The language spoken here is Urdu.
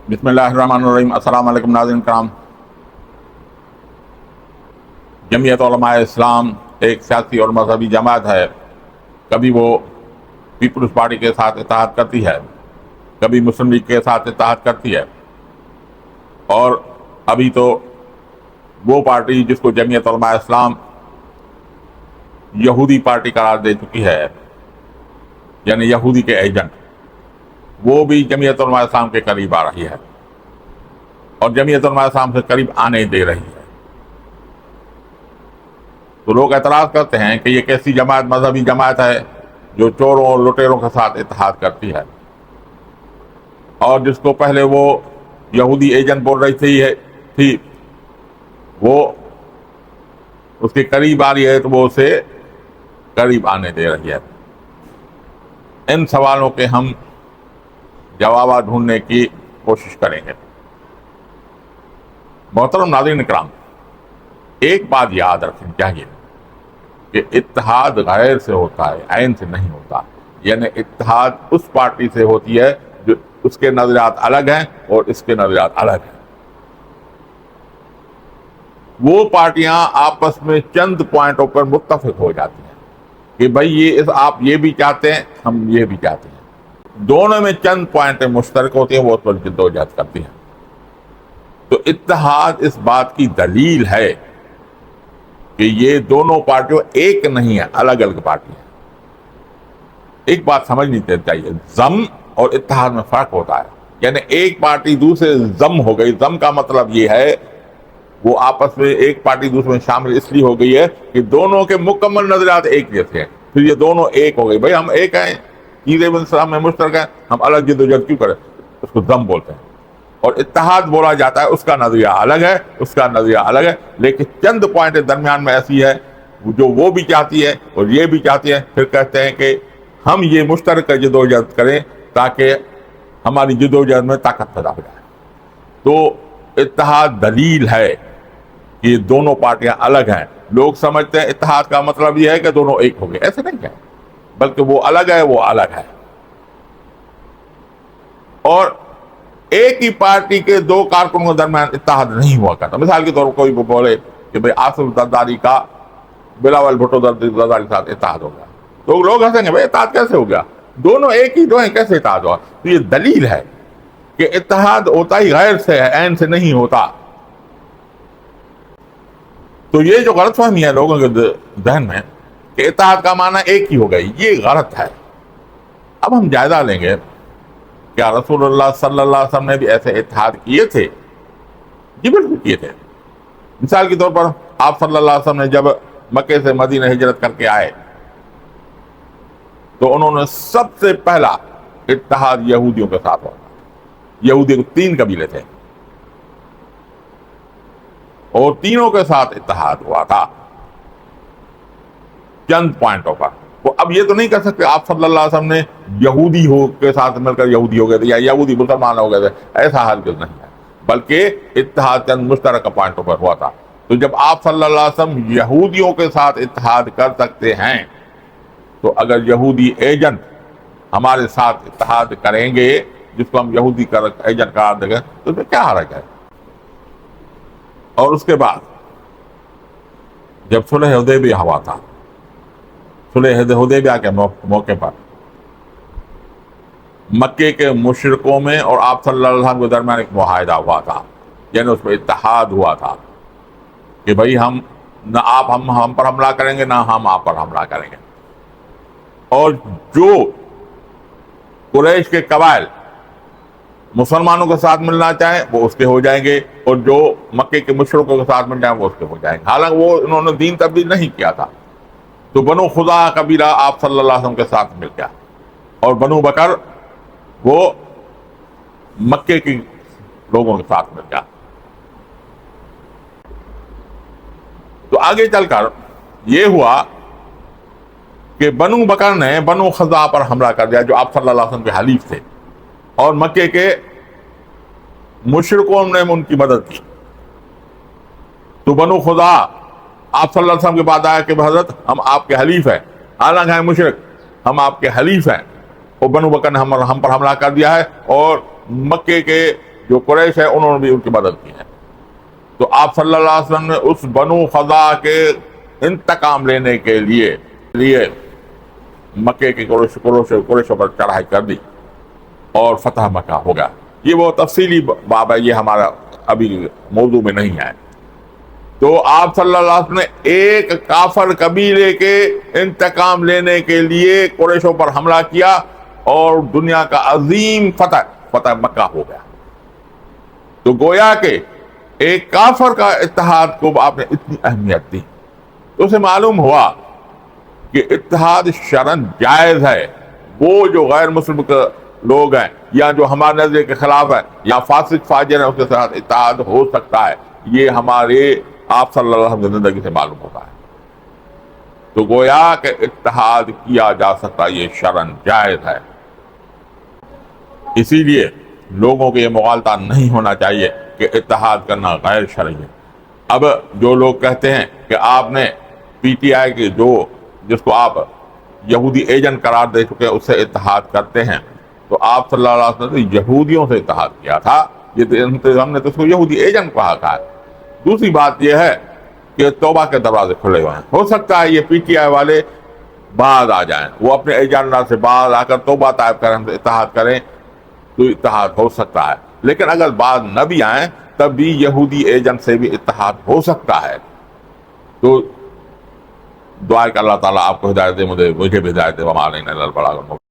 بسم اللہ الرحمن الرحیم۔ السلام علیکم ناظرین کرام۔ جمعیت علماء اسلام ایک سیاسی اور مذہبی جماعت ہے۔ کبھی وہ پیپلز پارٹی کے ساتھ اتحاد کرتی ہے، کبھی مسلم لیگ کے ساتھ اتحاد کرتی ہے، اور ابھی تو وہ پارٹی جس کو جمعیت علماء اسلام یہودی پارٹی قرار دے چکی ہے، یعنی یہودی کے ایجنٹ، وہ بھی جمعیت علماء اسلام کے قریب آ رہی ہے اور جمعیت علماء اسلام سے قریب آنے دے رہی ہے۔ تو لوگ اعتراض کرتے ہیں کہ یہ کیسی جماعت، مذہبی جماعت ہے جو چوروں اور لٹیروں کے ساتھ اتحاد کرتی ہے، اور جس کو پہلے وہ یہودی ایجنٹ بول رہی تھی وہ اس کے قریب آ رہی ہے، تو وہ اسے قریب آنے دے رہی ہے۔ ان سوالوں کے ہم جوابات ڈھونڈنے کی کوشش کریں گے۔ محترم ناظرین کرام، ایک بات یاد رکھنی چاہیے کہ اتحاد غیر سے ہوتا ہے، عین سے نہیں ہوتا۔ یعنی اتحاد اس پارٹی سے ہوتی ہے جو اس کے نظریات الگ ہیں اور اس کے نظریات الگ ہیں۔ وہ پارٹیاں آپس میں چند پوائنٹوں پر متفق ہو جاتی ہیں کہ بھائی آپ یہ بھی چاہتے ہیں، ہم یہ بھی چاہتے ہیں، دونوں میں چند پوائنٹیں مشترک ہوتی ہیں، وہ اس پر جدوجہد کرتی ہیں۔ تو اتحاد اس بات کی دلیل ہے کہ یہ دونوں پارٹیوں ایک نہیں ہیں، الگ الگ پارٹی ہیں۔ ایک بات سمجھنی چاہیے، ضم اور اتحاد میں فرق ہوتا ہے۔ یعنی ایک پارٹی دوسرے ضم ہو گئی، ضم کا مطلب یہ ہے وہ آپس میں ایک پارٹی دوسرے میں شامل اس لیے ہو گئی ہے کہ دونوں کے مکمل نظریات ایک جیسے ہیں، پھر یہ دونوں ایک ہو گئی۔ بھائی ہم ایک ہیں، چیزیں اسلام میں مشترک ہیں، ہم الگ جدوجہد کیوں کریں؟ اس کو ضم بولتے ہیں۔ اور اتحاد بولا جاتا ہے اس کا نظریہ الگ ہے، اس کا نظریہ الگ ہے، لیکن چند پوائنٹ درمیان میں ایسی ہے جو وہ بھی چاہتی ہے اور یہ بھی چاہتی ہے، پھر کہتے ہیں کہ ہم یہ مشترک جدوجہد کریں تاکہ ہماری جدوجہد میں طاقت پیدا ہو جائے۔ تو اتحاد دلیل ہے کہ یہ دونوں پارٹیاں الگ ہیں۔ لوگ سمجھتے ہیں اتحاد کا مطلب یہ ہے کہ دونوں ایک ہو گئے، ایسے نہیں ہے، بلکہ وہ الگ ہے، وہ الگ ہے۔ اور ایک ہی پارٹی کے دو کارکنوں کے درمیان اتحاد نہیں ہوا کرتا۔ مثال کے طور پر کوئی بولے کہ بھئی آصف زرداری کا بلاول بھٹو زرداری کے ساتھ اتحاد ہو گیا، تو لوگ ہنسیں گے، بھئی اتحاد کیسے ہو گیا؟ دونوں ایک ہی دو ہیں، کیسے اتحاد ہوا؟ تو یہ دلیل ہے کہ اتحاد ہوتا ہی غیر سے ہے، عین سے نہیں ہوتا۔ تو یہ جو غلط فہمی ہے لوگوں کے ذہن میں کہ اتحاد کا معنی ایک ہی ہو گئی، یہ غلط ہے۔ اب ہم جائزہ لیں گے، کیا رسول اللہ صلی اللہ علیہ وسلم نے بھی ایسے اتحاد کیے تھے؟ جی بالکل کیے تھے۔ مثال کے طور پر آپ صلی اللہ علیہ وسلم نے جب مکے سے مدینہ ہجرت کر کے آئے تو انہوں نے سب سے پہلا اتحاد یہودیوں کے ساتھ ہوا۔ یہودی 3 قبیلے تھے اور تینوں کے ساتھ اتحاد ہوا تھا چند پوائنٹوں پر۔ اب یہ تو نہیں کہہ سکتے آپ صلی اللہ علیہ وسلم نے یہودی کے ساتھ مل کر یہودی ہو گئے تھے یا یہودی مسلمان ہو گئے تھے، ایسا ہرگز نہیں ہے، بلکہ اتحاد چند مشترکہ پوائنٹوں پر ہوا تھا۔ تو جب آپ صلی اللہ علیہ وسلم یہودیوں کے ساتھ اتحاد کر سکتے ہیں تو اگر یہودی ایجنٹ ہمارے ساتھ اتحاد کریں گے، جس کو ہم یہودی ایجنٹ قرار دیں گے، تو اس میں کیا حرج ہے؟ اور اس کے بعد جب صلح حدیبیہ ہوا تھا، صلح حدیبیہ کے موقع پر مکے کے مشرکوں میں اور آپ صلی اللہ علیہ وسلم کے درمیان ایک معاہدہ ہوا تھا، یعنی اس میں اتحاد ہوا تھا کہ بھئی نہ آپ ہم پر حملہ کریں گے، نہ ہم آپ پر حملہ کریں گے۔ اور جو قریش کے قبائل مسلمانوں کے ساتھ ملنا چاہیں وہ اس کے ہو جائیں گے، اور جو مکے کے مشرکوں کے ساتھ مل جائیں وہ اس کے ہو جائیں گے۔ حالانکہ وہ انہوں نے دین تبدیل نہیں کیا تھا۔ تو بنو خزاع قبیلہ آپ صلی اللہ علیہ وسلم کے ساتھ مل گیا، اور بنو بکر وہ مکے کے لوگوں کے ساتھ مل گیا۔ تو آگے چل کر یہ ہوا کہ بنو بکر نے بنو خزاع پر حملہ کر دیا، جو آپ صلی اللہ علیہ وسلم کے حلیف تھے، اور مکے کے مشرکوں نے ان کی مدد کی۔ تو بنو خزاع آپ صلی اللہ علیہ وسلم کے بعد آیا کہ حضرت ہم آپ کے حلیف ہیں، حالانکہ ہیں مشرک، ہم آپ کے حلیف ہیں، اور بنو بکر نے ہم پر حملہ کر دیا ہے، اور مکے کے جو قریش ہے انہوں نے بھی ان کی مدد کی ہے. تو آپ صلی اللہ علیہ وسلم نے اس بنو خزا کے انتقام لینے کے لیے مکے کے قریشوں پر چڑھائی کر دی اور فتح مکہ ہو گیا. یہ وہ تفصیلی باب ہے، یہ ہمارا ابھی موضوع میں نہیں ہے. تو آپ صلی اللہ علیہ وسلم نے ایک کافر قبیلے کے انتقام لینے کے لیے قریشوں پر حملہ کیا اور دنیا کا عظیم فتح مکہ ہو گیا. تو گویا کہ ایک کافر کا اتحاد کو آپ نے اتنی اہمیت دی، تو اسے معلوم ہوا کہ اتحاد شرعاً جائز ہے. وہ جو غیر مسلم لوگ ہیں یا جو ہمارے نظریے کے خلاف ہیں یا فاسق فاجر ہیں، اس کے ساتھ اتحاد ہو سکتا ہے. یہ ہمارے آپ صلی اللہ علیہ وسلم کی زندگی سے معلوم ہوتا ہے. تو گویا کہ اتحاد کیا جا سکتا، یہ شرعاً جائز ہے. اسی لیے لوگوں کے یہ مغالطہ نہیں ہونا چاہیے کہ اتحاد کرنا غیر شرعی ہے. اب جو لوگ کہتے ہیں کہ آپ نے پی ٹی آئی کے جس کو آپ یہودی ایجنٹ قرار دے چکے اس سے اتحاد کرتے ہیں، تو آپ صلی اللہ علیہ وسلم نے یہودیوں سے اتحاد کیا تھا. ہم نے تو اس کو یہودی ایجنٹ کہا تھا. دوسری بات یہ ہے کہ توبہ کے دروازے کھلے ہوئے ہیں. ہو سکتا ہے یہ پی ٹی آئی والے بعد آ جائیں، وہ اپنے ایجنڈا سے بعد آ کر توبہ طائب کریں، ہم سے اتحاد کریں، تو اتحاد ہو سکتا ہے. لیکن اگر بعد نہ بھی آئیں تب بھی یہودی ایجنٹ سے بھی اتحاد ہو سکتا ہے. تو دعا کہ اللہ تعالیٰ آپ کو ہدایت دے، مجھے بھی ہدایت دے. وما علینا الا البلاغ المبین.